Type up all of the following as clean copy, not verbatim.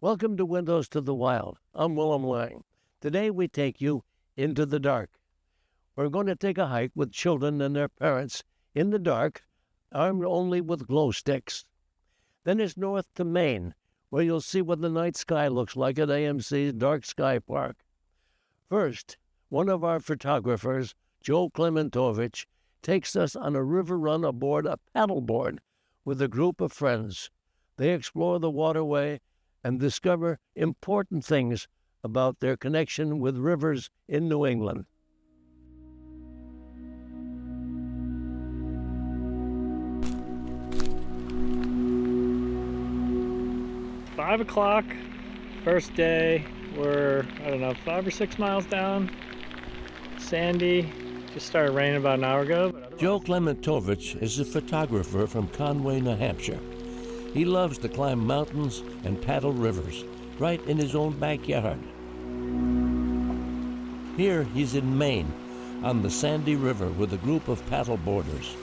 Welcome to Windows to the Wild. I'm Willem Lange. Today we take you into the dark. We're going to take a hike with children and their parents in the dark, armed only with glow sticks. Then it's north to Maine, where you'll see what the night sky looks like at AMC's Dark Sky Park. First, one of our photographers, Joe Klementovich, takes us on a river run aboard a paddleboard with a group of friends. They explore the waterway and discover important things about their connection with rivers in New England. "5 o'clock, first day. We're, 5 or 6 miles down. Sandy. Just started raining about an hour ago. Joe Klementovich is a photographer from Conway, New Hampshire. He loves to climb mountains and paddle rivers right in his own backyard. Here he's in Maine on the Sandy River with a group of paddleboarders.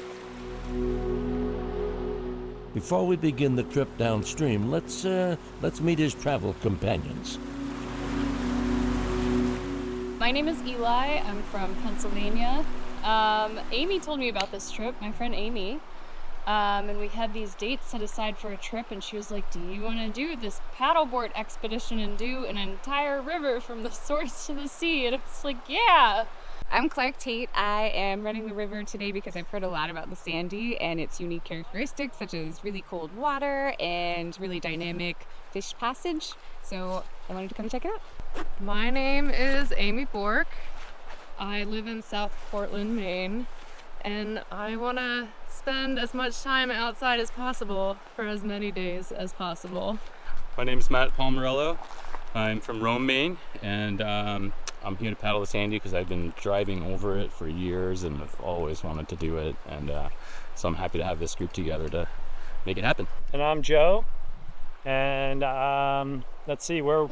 Before we begin the trip downstream, let's meet his travel companions. My name is Eli. I'm from Pennsylvania. Amy told me about this trip, my friend Amy. And we had these dates set aside for a trip, and she was like, "Do you want to do this paddleboard expedition and do an entire river from the source to the sea?" And I was like, "Yeah." I'm Clark Tate. I am running the river today because I've heard a lot about the Sandy and its unique characteristics, such as really cold water and really dynamic fish passage. So I wanted to come check it out. My name is Amy Bork. I live in South Portland, Maine, and I want to spend as much time outside as possible for as many days as possible. My name is Matt Palmarello. I'm from Rome, Maine, and I'm here to paddle the Sandy because I've been driving over it for years and I've always wanted to do it, and so I'm happy to have this group together to make it happen. And I'm Joe, and let's see, a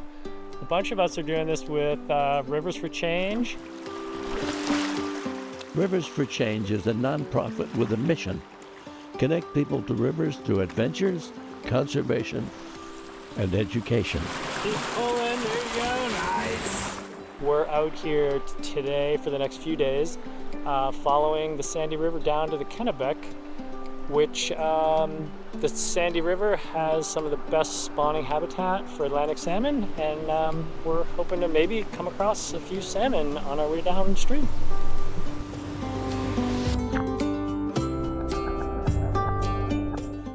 bunch of us are doing this with Rivers for Change. Rivers for Change is a nonprofit with a mission: connect people to rivers through adventures, conservation, and education. Keep pulling, there you go, nice. We're out here today for the next few days, following the Sandy River down to the Kennebec, which the Sandy River has some of the best spawning habitat for Atlantic salmon, and we're hoping to maybe come across a few salmon on our way downstream.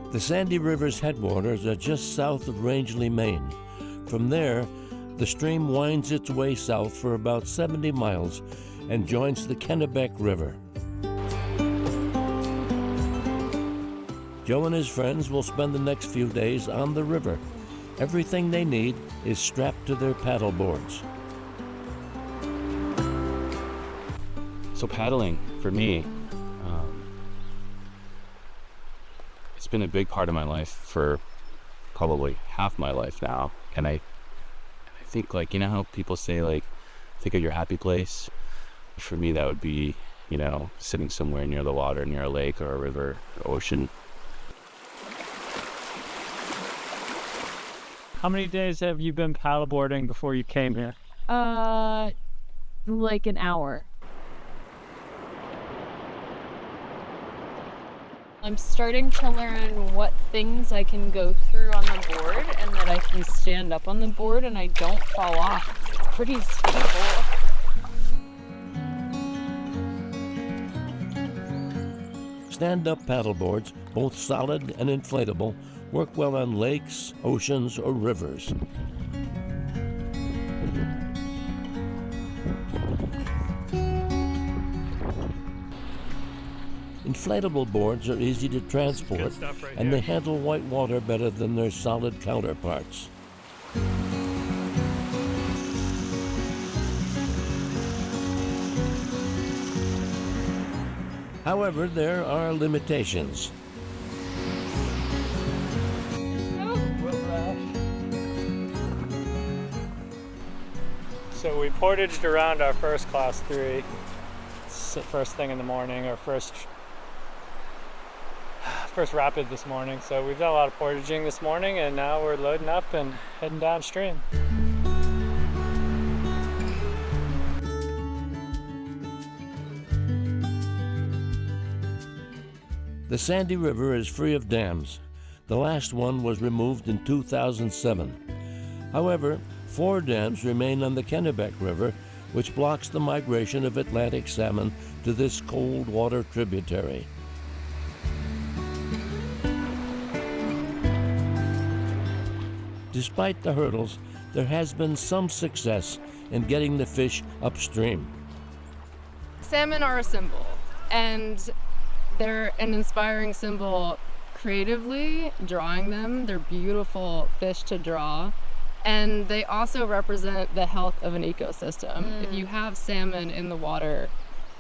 The Sandy River's headwaters are just south of Rangeley, Maine. From there, the stream winds its way south for about 70 miles and joins the Kennebec River. Joe and his friends will spend the next few days on the river. Everything they need is strapped to their paddle boards. So paddling, for me, it's been a big part of my life for probably half my life now. And I think, like, you know how people say, like, think of your happy place? For me, that would be, sitting somewhere near the water, near a lake or a river or ocean. How many days have you been paddleboarding before you came here? Like an hour. I'm starting to learn what things I can go through on the board and that I can stand up on the board and I don't fall off. It's pretty stable. Stand-up paddleboards, both solid and inflatable, work well on lakes, oceans, or rivers. Inflatable boards are easy to transport, and they handle white water better than their solid counterparts. However, there are limitations. So we portaged around our first class 3. It's the first thing in the morning, our first first rapid this morning, so we've done a lot of portaging this morning, and now we're loading up and heading downstream. The Sandy River is free of dams. The last one was removed in 2007. However, 4 dams remain on the Kennebec River, which blocks the migration of Atlantic salmon to this cold water tributary. Despite the hurdles, there has been some success in getting the fish upstream. Salmon are a symbol, and they're an inspiring symbol creatively, drawing them. They're beautiful fish to draw, and they also represent the health of an ecosystem. If you have salmon in the water,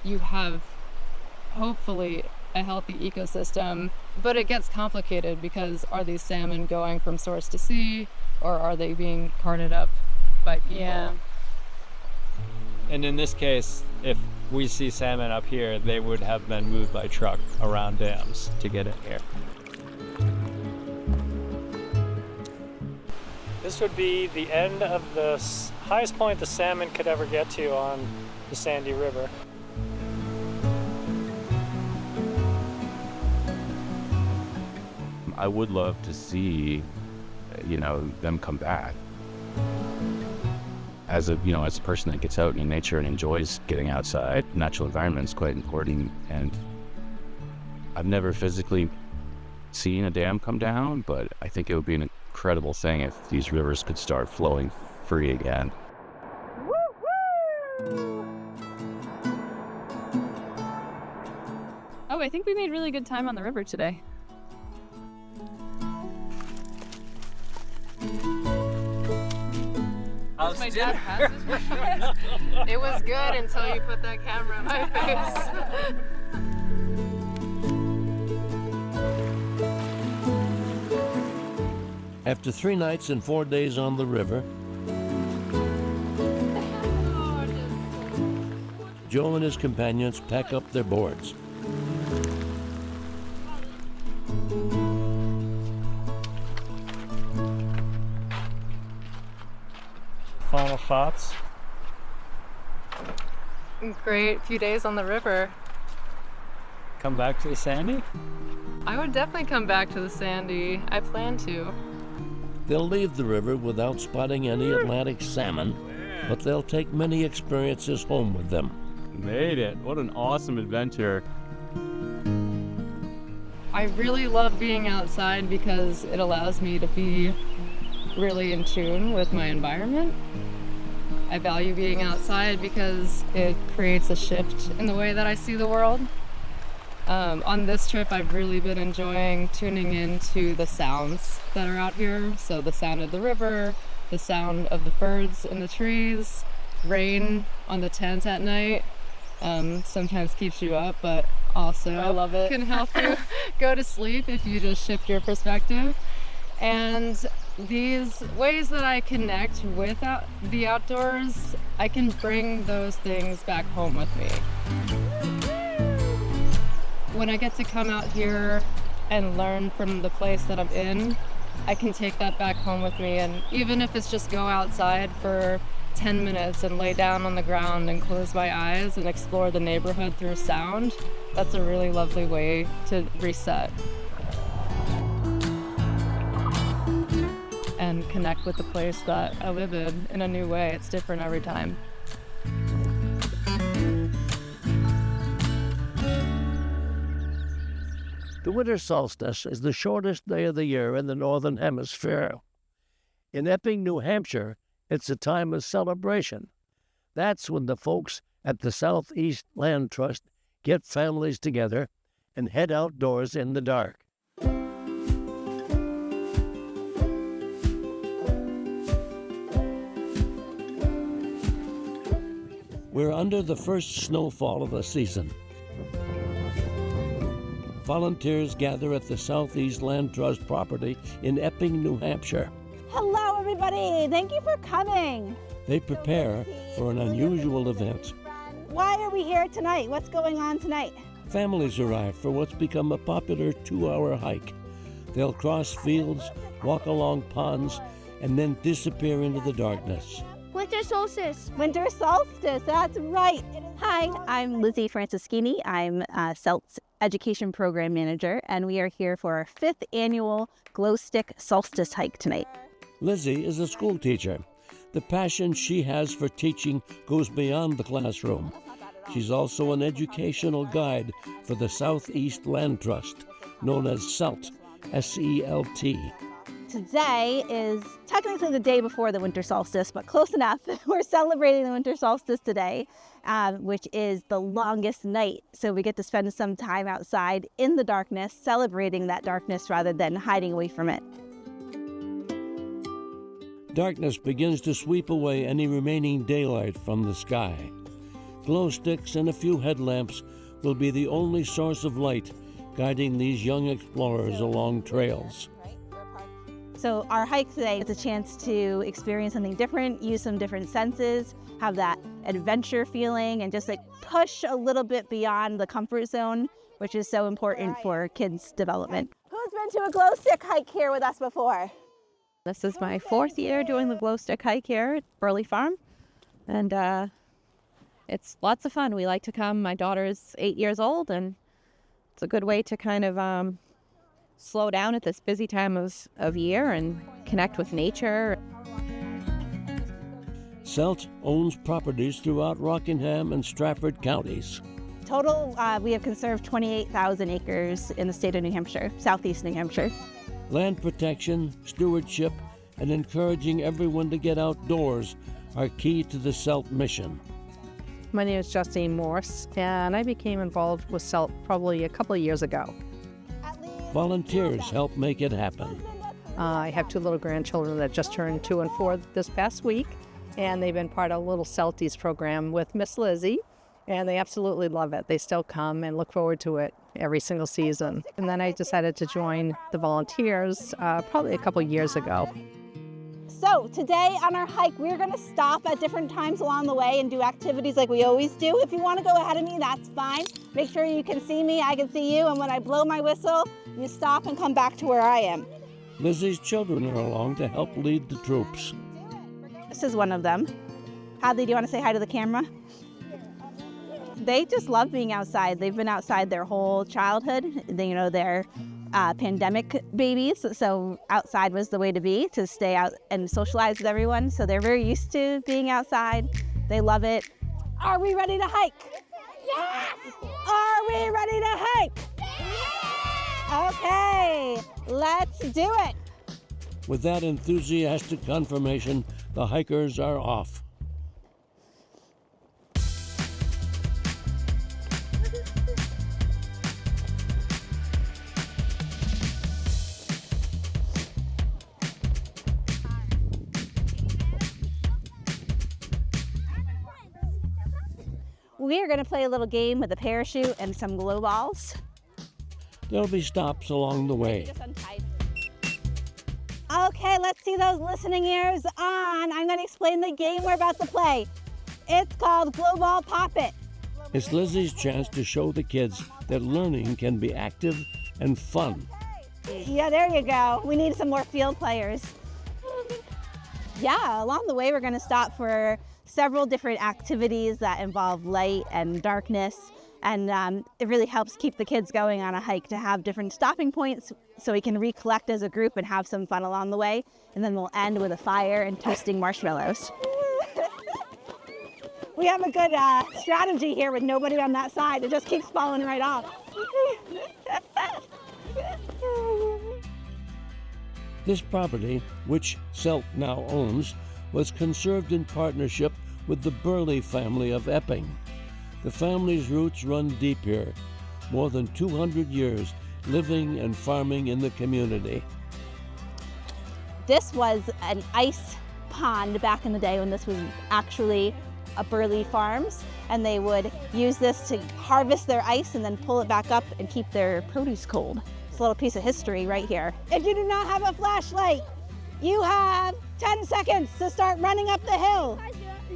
you have hopefully a healthy ecosystem, but it gets complicated because are these salmon going from source to sea, or are they being carted up by people? Yeah. And in this case, if we see salmon up here, they would have been moved by truck around dams to get in here. This would be the end of the highest point the salmon could ever get to on the Sandy River. I would love to see, them come back. As a person that gets out in nature and enjoys getting outside, natural environment is quite important. And I've never physically seen a dam come down, but I think it would be an incredible thing if these rivers could start flowing free again. Oh, I think we made really good time on the river today. How's My dad has his It was good until you put that camera in my face. After 3 nights and 4 days on the river, Joe and his companions pack up their boards. Final thoughts? Great few days on the river. Come back to the Sandy? I would definitely come back to the Sandy. I plan to. They'll leave the river without spotting any Atlantic salmon, but they'll take many experiences home with them. Made it. What an awesome adventure. I really love being outside because it allows me to be really in tune with my environment. I value being outside because it creates a shift in the way that I see the world. On this trip, I've really been enjoying tuning into the sounds that are out here. So the sound of the river, the sound of the birds in the trees, rain on the tent at night. Sometimes keeps you up, but also I love it. Can help you go to sleep if you just shift your perspective. And these ways that I connect with the outdoors, I can bring those things back home with me. When I get to come out here and learn from the place that I'm in, I can take that back home with me. And even if it's just go outside for 10 minutes and lay down on the ground and close my eyes and explore the neighborhood through sound, that's a really lovely way to reset and connect with the place that I live in a new way. It's different every time. The winter solstice is the shortest day of the year in the Northern Hemisphere. In Epping, New Hampshire, it's a time of celebration. That's when the folks at the Southeast Land Trust get families together and head outdoors in the dark. We're under the first snowfall of the season. Volunteers gather at the Southeast Land Trust property in Epping, New Hampshire. Hello, everybody. Thank you for coming. They prepare for an unusual event. Why are we here tonight? What's going on tonight? Families arrive for what's become a popular 2-hour hike. They'll cross fields, walk along ponds, and then disappear into the darkness. Winter solstice. Winter solstice, that's right. Hi, I'm Lizzie Francischini. I'm CELT's Education Program Manager, and we are here for our 5th annual Glow Stick Solstice Hike tonight. Lizzie is a school teacher. The passion she has for teaching goes beyond the classroom. She's also an educational guide for the Southeast Land Trust, known as CELT, S-E-L-T. Today is technically the day before the winter solstice, but close enough. We're celebrating the winter solstice today, which is the longest night. So we get to spend some time outside in the darkness, celebrating that darkness rather than hiding away from it. Darkness begins to sweep away any remaining daylight from the sky. Glow sticks and a few headlamps will be the only source of light guiding these young explorers along trails. So our hike today is a chance to experience something different, use some different senses, have that adventure feeling, and just like push a little bit beyond the comfort zone, which is so important for kids' development. Who's been to a glow stick hike here with us before? This is my 4th year doing the glow stick hike here at Burley Farm, and it's lots of fun. We like to come. My daughter's 8 years old, and it's a good way to kind of slow down at this busy time of year and connect with nature. CELT owns properties throughout Rockingham and Strafford counties. Total, we have conserved 28,000 acres in the state of New Hampshire, southeast New Hampshire. Land protection, stewardship, and encouraging everyone to get outdoors are key to the CELT mission. My name is Justine Morse, and I became involved with CELT probably a couple of years ago. Volunteers help make it happen. I have 2 little grandchildren that just turned 2 and 4 this past week, and they've been part of a little CELTies program with Miss Lizzie, and they absolutely love it. They still come and look forward to it every single season. And then I decided to join the volunteers probably a couple years ago. So today on our hike, we're gonna stop at different times along the way and do activities like we always do. If you wanna go ahead of me, that's fine. Make sure you can see me, I can see you, and when I blow my whistle, you stop and come back to where I am. Lizzie's children are along to help lead the troops. This is one of them. Hadley, do you wanna say hi to the camera? They just love being outside. They've been outside their whole childhood. They're pandemic babies, so outside was the way to be, to stay out and socialize with everyone. So they're very used to being outside. They love it. Are we ready to hike? Yes! Are we ready to hike? Yes! Okay, let's do it. With that enthusiastic confirmation, the hikers are off. We are going to play a little game with a parachute and some glow balls. There'll be stops along the way. Okay, let's see those listening ears on. I'm going to explain the game we're about to play. It's called Glow Ball Pop It. It's Lizzie's chance to show the kids that learning can be active and fun. Yeah, there you go. We need some more field players. Yeah, along the way we're going to stop for several different activities that involve light and darkness, and it really helps keep the kids going on a hike to have different stopping points so we can recollect as a group and have some fun along the way, and then we'll end with a fire and toasting marshmallows. We have a good strategy here with nobody on that side. It just keeps falling right off. This property, which CELT now owns, was conserved in partnership with the Burley family of Epping. The family's roots run deep here, more than 200 years living and farming in the community. This was an ice pond back in the day when this was actually a Burley Farms, and they would use this to harvest their ice and then pull it back up and keep their produce cold. It's a little piece of history right here. If you do not have a flashlight, you have 10 seconds to start running up the hill.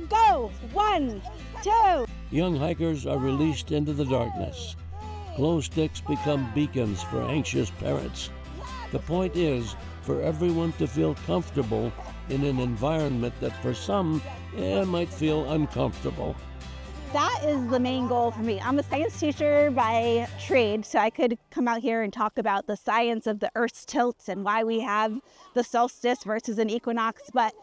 Go, 1, 2. Young hikers are released into the darkness. Glow sticks become beacons for anxious parents. The point is for everyone to feel comfortable in an environment that for some might feel uncomfortable. That is the main goal for me. I'm a science teacher by trade, so I could come out here and talk about the science of the Earth's tilt and why we have the solstice versus an equinox, but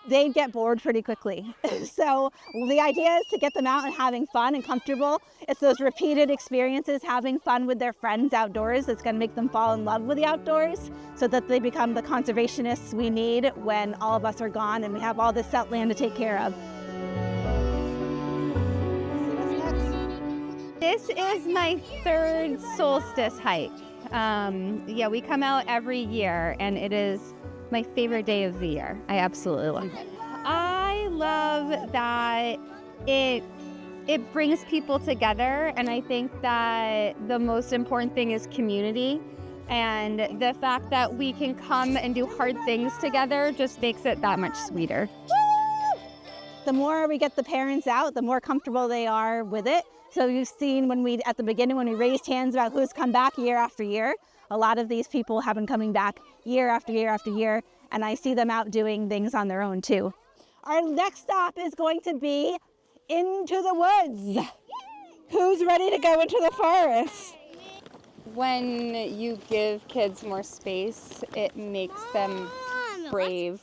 they get bored pretty quickly. So the idea is to get them out and having fun and comfortable. It's those repeated experiences, having fun with their friends outdoors, that's going to make them fall in love with the outdoors so that they become the conservationists we need when all of us are gone and we have all this set land to take care of. This is my third solstice hike. Yeah, we come out every year, and it is my favorite day of the year. I absolutely love it. I love that it brings people together, and I think that the most important thing is community. And the fact that we can come and do hard things together just makes it that much sweeter. The more we get the parents out, the more comfortable they are with it. So you've seen at the beginning when we raised hands about who's come back year after year, a lot of these people have been coming back year after year after year, and I see them out doing things on their own too. Our next stop is going to be into the woods. Who's ready to go into the forest? When you give kids more space, it makes them brave.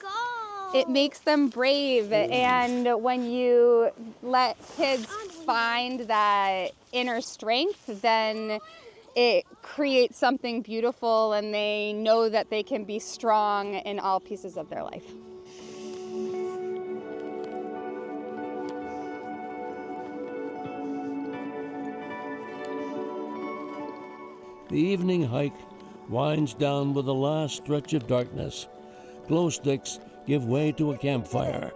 It makes them brave, and when you let kids find that inner strength, then it creates something beautiful, and they know that they can be strong in all pieces of their life. The evening hike winds down with the last stretch of darkness. Glow sticks give way to a campfire.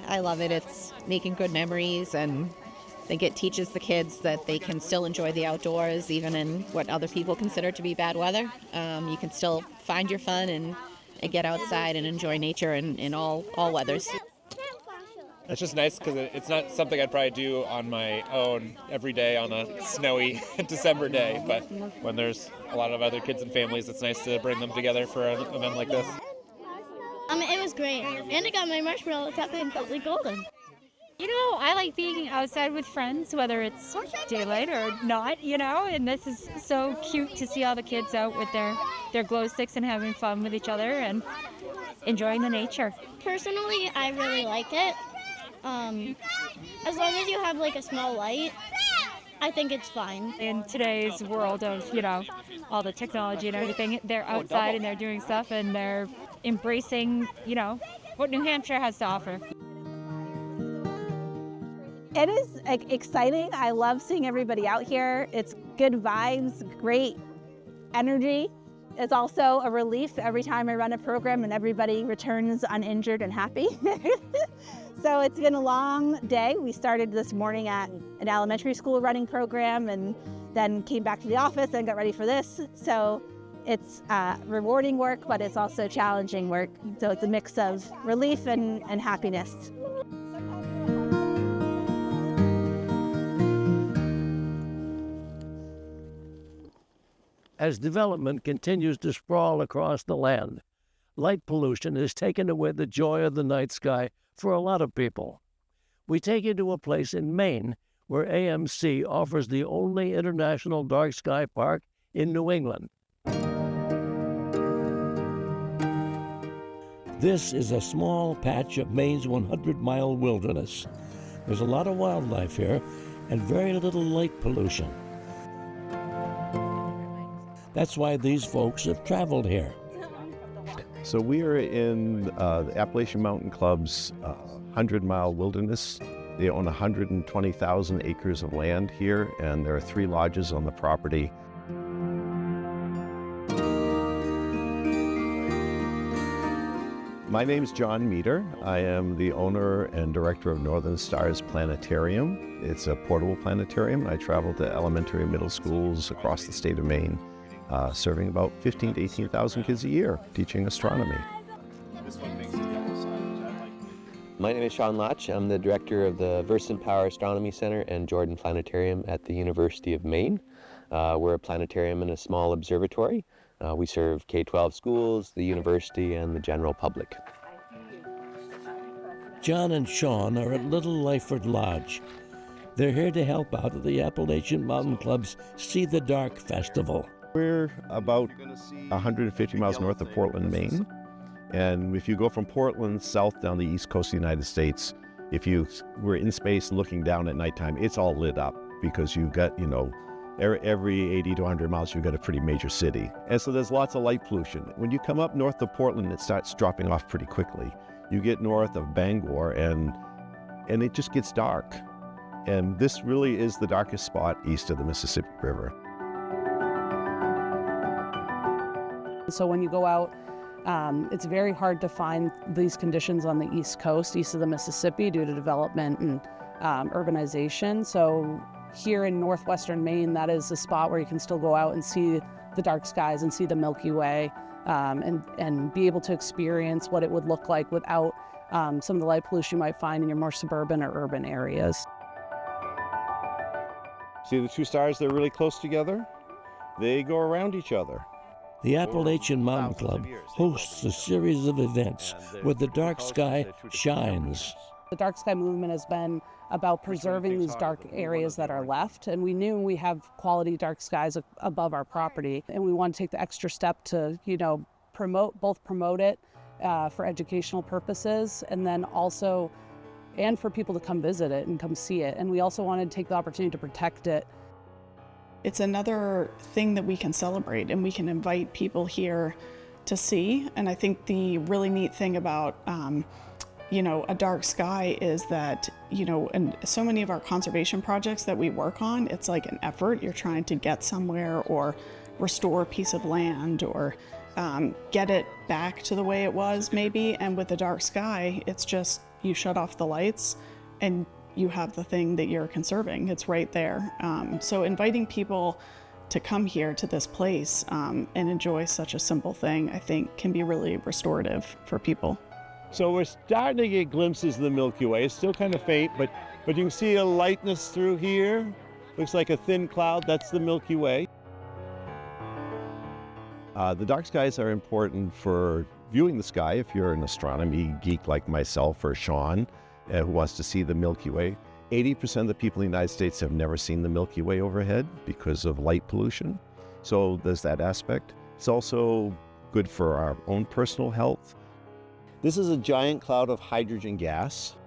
I love it. It's making good memories, and I think it teaches the kids that they can still enjoy the outdoors, even in what other people consider to be bad weather. You can still find your fun and get outside and enjoy nature in all weathers. It's just nice because it's not something I'd probably do on my own every day on a snowy December day, but when there's a lot of other kids and families, it's nice to bring them together for an event like this. It was great, and I got my marshmallow cup and totally golden. You know, I like being outside with friends, whether it's daylight or not, and this is so cute to see all the kids out with their glow sticks and having fun with each other and enjoying the nature. Personally, I really like it. As long as you have like a small light, I think it's fine. In today's world of, all the technology and everything, they're outside and they're doing stuff and they're embracing, what New Hampshire has to offer. It is exciting. I love seeing everybody out here. It's good vibes, great energy. It's also a relief every time I run a program and everybody returns uninjured and happy. So it's been a long day. We started this morning at an elementary school running program and then came back to the office and got ready for this. So it's rewarding work, but it's also challenging work. So it's a mix of relief and happiness. As development continues to sprawl across the land, light pollution has taken away the joy of the night sky for a lot of people. We take you to a place in Maine where AMC offers the only international dark sky park in New England. This is a small patch of Maine's 100-mile wilderness. There's a lot of wildlife here and very little light pollution. That's why these folks have traveled here. So we are in the Appalachian Mountain Club's 100-mile wilderness. They own 120,000 acres of land here, and there are 3 lodges on the property. My name's John Meter. I am the owner and director of Northern Stars Planetarium. It's a portable planetarium. I travel to elementary and middle schools across the state of Maine, serving about 15,000 to 18,000 kids a year, teaching astronomy. My name is Sean Lotch. I'm the director of the Versant Power Astronomy Center and Jordan Planetarium at the University of Maine. We're a planetarium and a small observatory. We serve K-12 schools, the university, and the general public. John and Sean are at Little Lyford Lodge. They're here to help out at the Appalachian Mountain Club's See the Dark Festival. We're about 150 miles north of Portland, Maine. And if you go from Portland south down the east coast of the United States, if you were in space looking down at nighttime, it's all lit up because you've got, every 80 to 100 miles, you've got a pretty major city. And so there's lots of light pollution. When you come up north of Portland, it starts dropping off pretty quickly. You get north of Bangor and it just gets dark. And this really is the darkest spot east of the Mississippi River. So when you go out, it's very hard to find these conditions on the East Coast, east of the Mississippi, due to development and urbanization. So here in northwestern Maine, that is a spot where you can still go out and see the dark skies and see the Milky Way and be able to experience what it would look like without some of the light pollution you might find in your more suburban or urban areas. See the two stars, they're really close together. They go around each other. The Appalachian Mountain Club hosts a series of events where the dark sky shines. The dark sky movement has been about preserving these dark areas that are left, and we knew we have quality dark skies above our property, and we want to take the extra step to, promote it for educational purposes, and then also, and for people to come visit it and come see it. And we also wanted to take the opportunity to protect it. It's another thing that we can celebrate and we can invite people here to see. And I think the really neat thing about, a dark sky is that, and so many of our conservation projects that we work on, it's like an effort. You're trying to get somewhere or restore a piece of land or get it back to the way it was maybe. And with the dark sky, it's just you shut off the lights and you have the thing that you're conserving. It's right there. So inviting people to come here to this place and enjoy such a simple thing, I think can be really restorative for people. So we're starting to get glimpses of the Milky Way. It's still kind of faint, but you can see a lightness through here. Looks like a thin cloud. That's the Milky Way. The dark skies are important for viewing the sky if you're an astronomy geek like myself or Sean, who wants to see the Milky Way. 80% of the people in the United States have never seen the Milky Way overhead because of light pollution. So there's that aspect. It's also good for our own personal health. This is a giant cloud of hydrogen gas,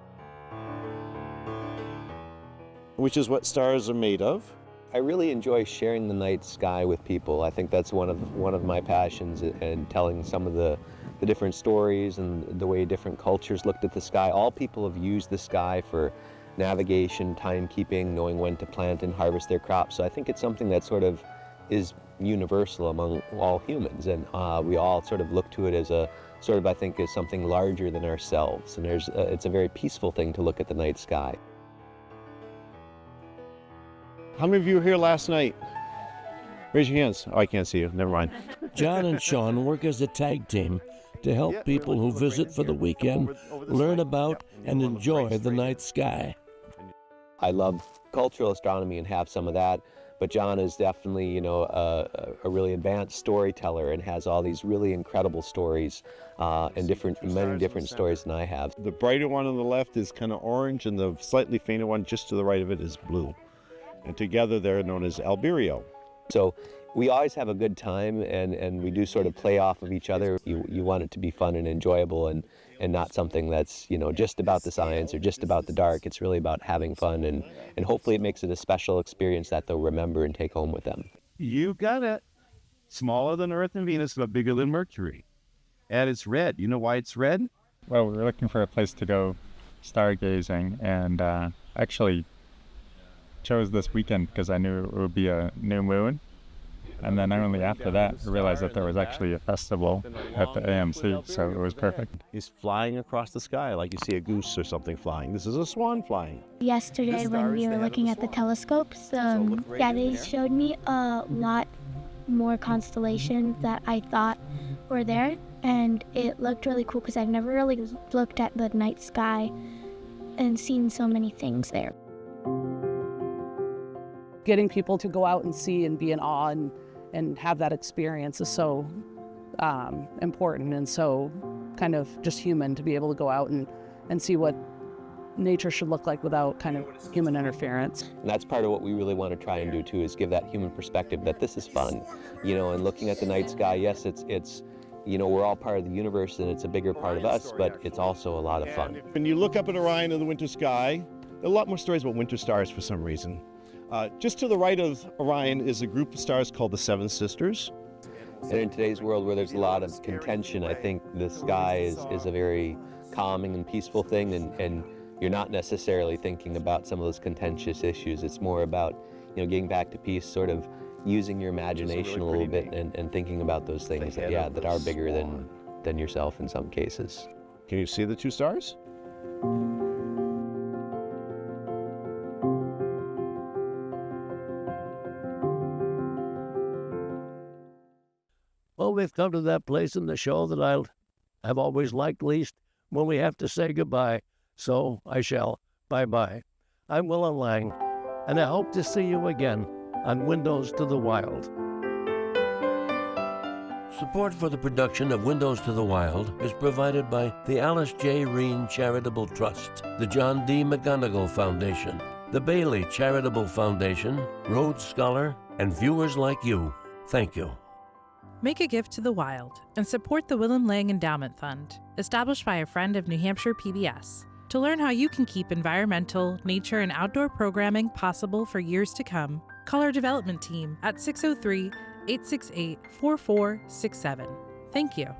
which is what stars are made of. I really enjoy sharing the night sky with people. I think that's one of my passions, and telling some of the different stories and the way different cultures looked at the sky. All people have used the sky for navigation, timekeeping, knowing when to plant and harvest their crops. So I think it's something that sort of is universal among all humans, and we all sort of look to it as a sort of, I think, as something larger than ourselves. And it's a very peaceful thing to look at the night sky. How many of you were here last night? Raise your hands. Oh, I can't see you. Never mind. John and Sean work as a tag team to help people who visit for the weekend learn about and enjoy the night sky. I love cultural astronomy and have some of that, but John is definitely, a really advanced storyteller and has all these really incredible stories and many different stories than I have. The brighter one on the left is kind of orange, and the slightly fainter one just to the right of it is blue. And together they're known as alberio. So we always have a good time, and we do sort of play off of each other. You want it to be fun and enjoyable, and not something that's just about the science or just about the dark. It's really about having fun, and hopefully it makes it a special experience that they'll remember and take home with them. You got it. Smaller than Earth and Venus, but bigger than Mercury. And it's red. You know why it's red? Well, we were looking for a place to go stargazing, and actually chose this weekend because I knew it would be a new moon. And then only after that, I realized that there was actually a festival at the AMC, so it was perfect. He's flying across the sky like you see a goose or something flying. This is a swan flying. Yesterday when we were looking at the telescopes, they showed me a lot more constellations that I thought were there. and it looked really cool because I've never really looked at the night sky and seen so many things there. Getting people to go out and see and be in awe and have that experience is so important and so kind of just human to be able to go out and see what nature should look like without kind of human interference. And that's part of what we really want to try and do too, is give that human perspective that this is fun, you know, and looking at the night sky, yes, it's you know, we're all part of the universe and it's a bigger part of us, but it's also a lot of fun. When you look up at Orion in the winter sky, there are a lot more stories about winter stars for some reason. Just to the right of Orion is a group of stars called the Seven Sisters. And in today's world where there's a lot of contention, I think the sky is a very calming and peaceful thing, and you're not necessarily thinking about some of those contentious issues. It's more about, you know, getting back to peace, sort of using your imagination a little bit and thinking about those things that are bigger than yourself in some cases. Can you see the two stars? Well, we've come to that place in the show that I've always liked least, when we have to say goodbye. So I shall. Bye-bye. I'm Willem Lange, and I hope to see you again on Windows to the Wild. Support for the production of Windows to the Wild is provided by the Alice J. Reen Charitable Trust, the John D. McGonigal Foundation, the Bailey Charitable Foundation, Rhodes Scholar, and viewers like you. Thank you. Make a gift to the wild and support the Willem Lange Endowment Fund, established by a friend of New Hampshire PBS. To learn how you can keep environmental, nature, and outdoor programming possible for years to come, call our development team at 603-868-4467. Thank you.